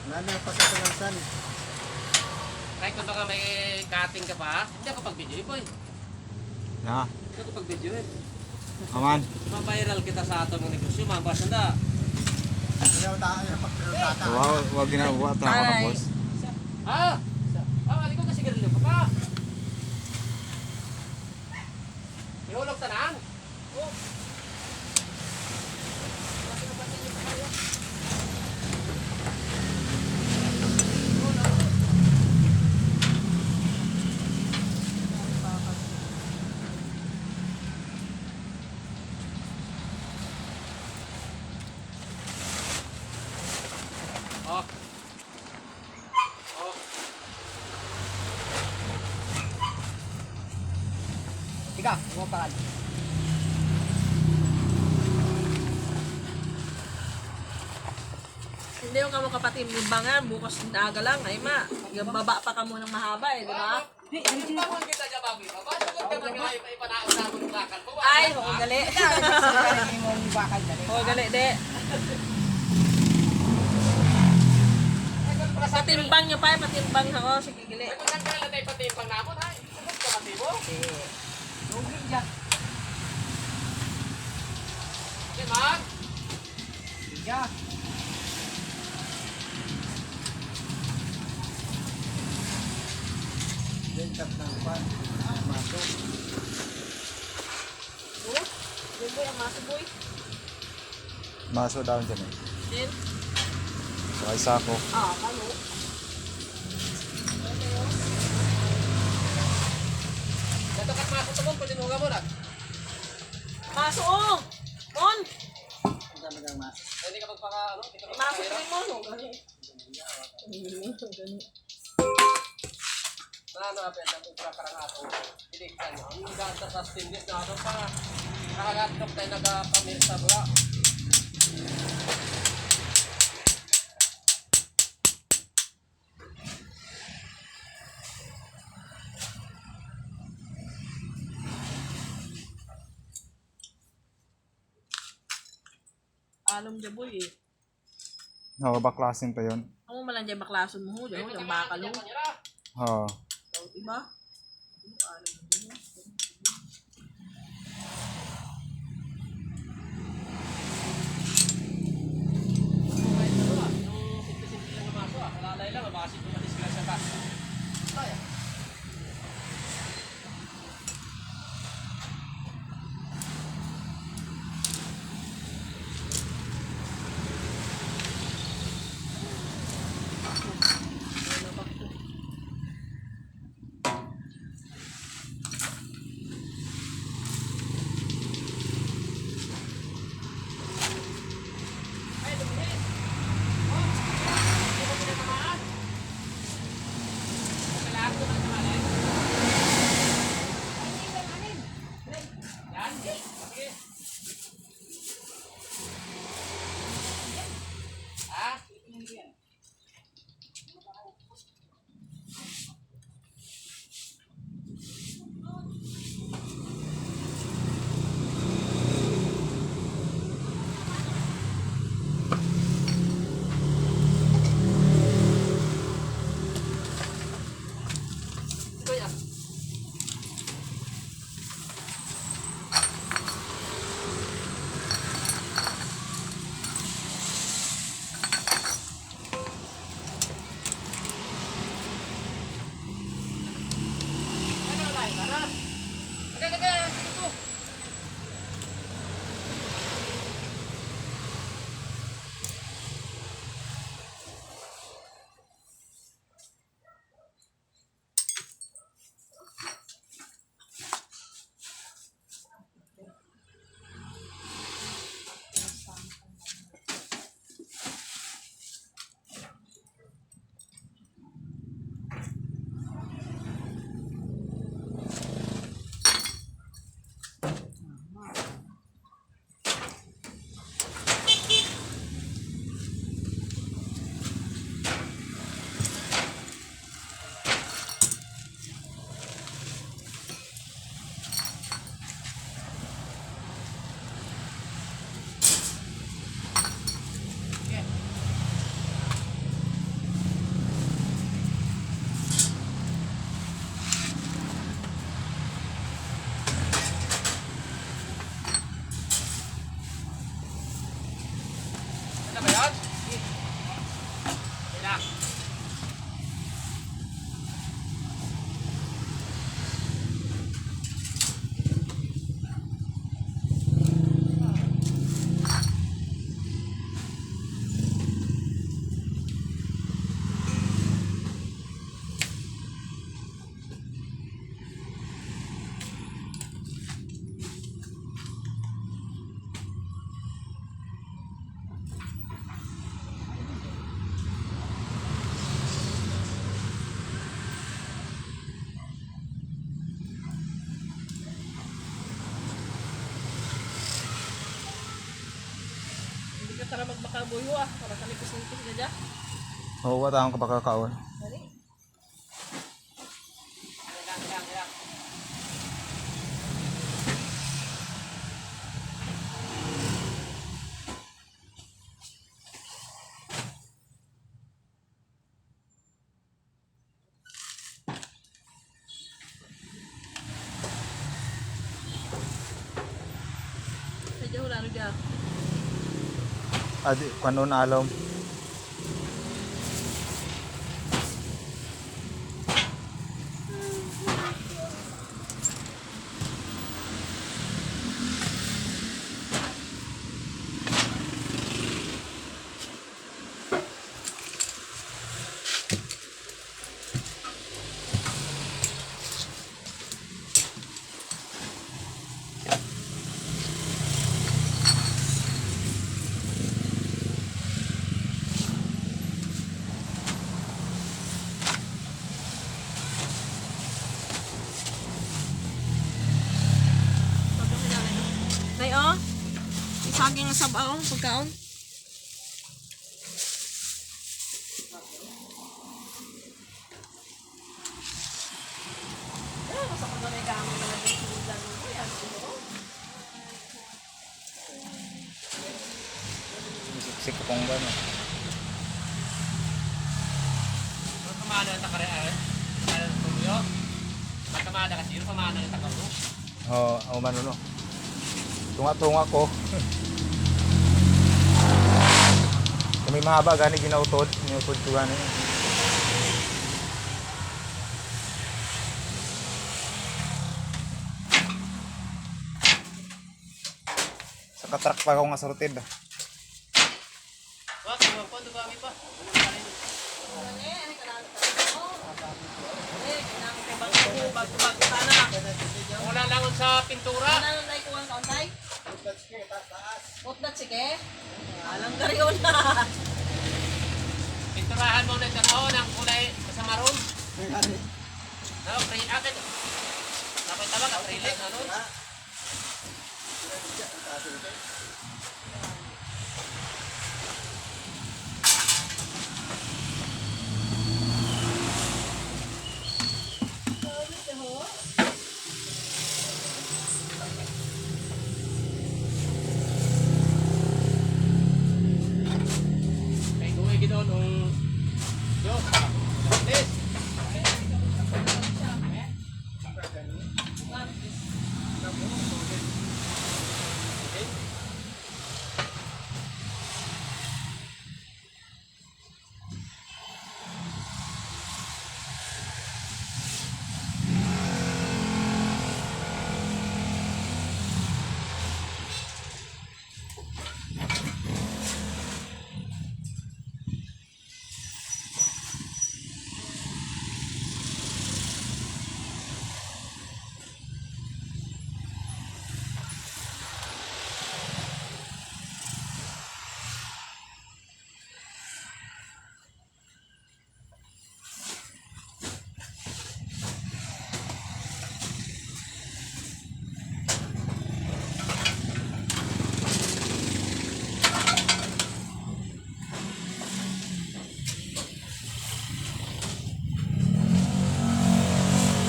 Lalo pa sa Tulansan. Kahit kung baka may cutting ka pa, hindi ako pag-video eh, boy. Na. Hindi ako pag-video eh. Aman. Ma-viral kita sa atong negosyo, mabasa na. Ayaw tayo pagkakata. Wag ginagawa ta mga boss. Ah! Hindi ko kasi ganun pa pa. Ihulog tanan. Oh. Oh. Oh. Ika, bumapaan. Hindi yung kamo kapatid nimbangan, bukas na aga lang, ay ma. Yung baba pa ka munang mahaba eh, di ba? Pagpapang kita dyan, baboy. Mabasagod ka man nga ipanaon sa akong bakal ko. Ay, ho gali. Ho gali, de. Patimbang nyo pa, patimbang ako, sige gali. Ay, kung saan ka lang tayo patimpang na ako, ay. Sagot ka pati mo. Okay, man. Bentap ng pan. Maso. Oh, yun boy, ang maso boy. Maso down dyan eh. Din. Saka isa ko. Ah, kalo. Dato kat masok to mo, pwede mo nga mo na. Maso oh! Mon! Ang dami ng maso. Hindi ka magpaka, ano? Hindi ka Maso magpaka. din mo, no? Gani. Ano apel ang ultra karang ato. Hindi ka nyo. Ang ganda sa stainless na ato pa. Nakagatrop tayo nag-pamir sa bura. Alam dyan boy eh. Nakabaklasin pa yun. Ang malang dyan baklason mo, dyan ho, dyan bakal ho. Ha. Oh, diba? Alam mo dyan. Yung simple-simple lang na maso ah. Kalalay lang, baka simple madisgrasya ka. Ay, ay, lumihin. Oh, hindi mo pinatamaan. magbakabuyo ah. Para kanipis-nipis na dyan. Oo, wala akong kapakakaon. Dali. Medyo wala na dyan. Adi, kanon alom. Nay, oh. Isaging sabaw, pagkaon. Masa ko na may gamit na nagsimulan mo. Yan, siguro. Siksik ko kung gano'n. Pamana ng takarean. Ano tuyo? Pamana kasi yun, pamana ng takaro. Oo, ako man no. Tunga-tunga ko. Kung may mahaba, gani ginautod. Ginautod ko gani. Sa katrak pa ako nga sa rotid. Wag, wag po, dugami pa. Wala lang sa pintura. Ano na ikuha ka, Tay? Utdat sige. Alang gariyon na. Pinturahan mo na ito ng kulay sa maroon. Ano, akin. Nakita ba, acrylic, ano? Kay kuwi gidon ang Diyos. This.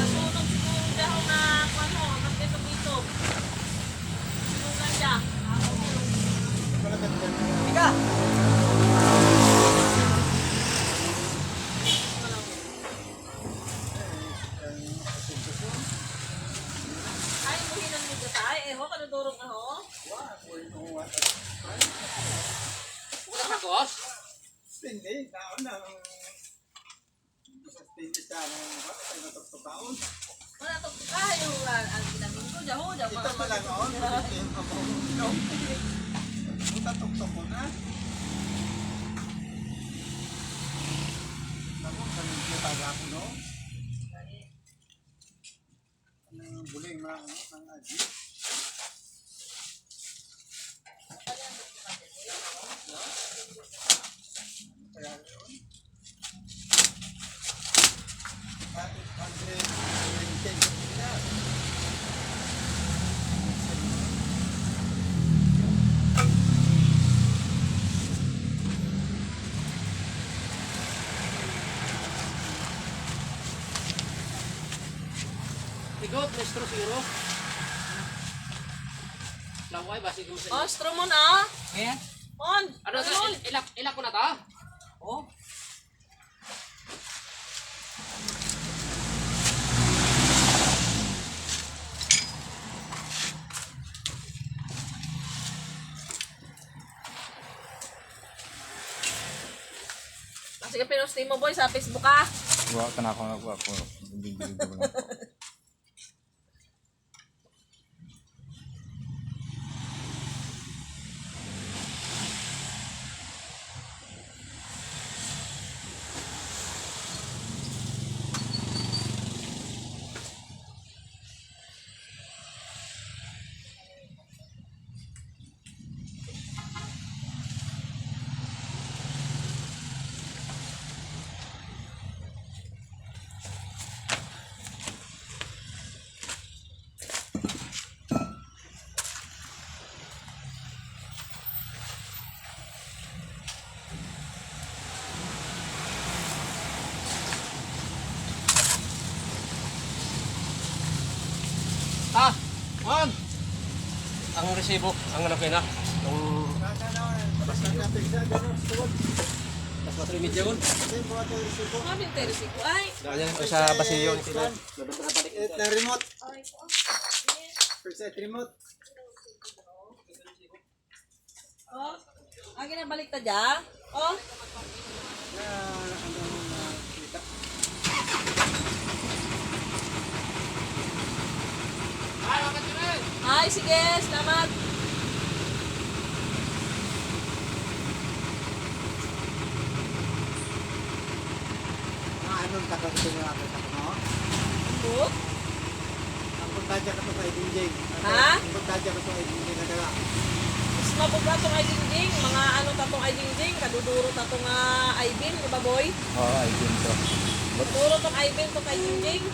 Nasunog siguro dahon na ano, nagtito-tito. Sunugan siya. Ika! Ay, muhinan mo dyan tayo. Eh, ho, kanudurog na ho. Wala ka gos? Hindi, taon na. Hindi siya ay natagpataon. Wala to. Ay, ang ginamit ko. Dyan ho, dyan. Ito pa lang on. Ito tuktok mo na. Ako, kanina taga ako, no? Ang buling ng aji. Kaya yun. Kahit Andre, Sigot, Mestro Zero. Laway, basi ko mo sa Oh, straw mo na. Ayan. On. Ano sa ilak ko na ta? Oh. Sige, pinosti mo boy sa Facebook ah. Wa ka na ako nagwa ko. Video lang ako. Ta! On! Ang resibo, ang ano kayo na? Ang Basta na pigsa gano'n. Tuwag. tas matrimidya yun. Kasi po ito yung resibo. Ano yung teresi ko? Ay. Ganyan ko sa basiyo ni Tino. It na remote. Pigsa it remote. Oh. Agi na balik ta dya. Oh. Na ano na kita. Ay, wakat yun eh! Ay, sige. Salamat. Mga anong kakakito nyo ako sa kuno? Book. Ang pagkadya ka to kay Dingjing. Ha? Ang pagkadya ka to kay Dingjing na dala. Mas mabuga tong ay dingjing. Mga ano tatong ay dingjing. Kaduduro tatong Aibin. Diba boy? Oo, ay din to. Kaduduro tong Aibin to kay dingjing.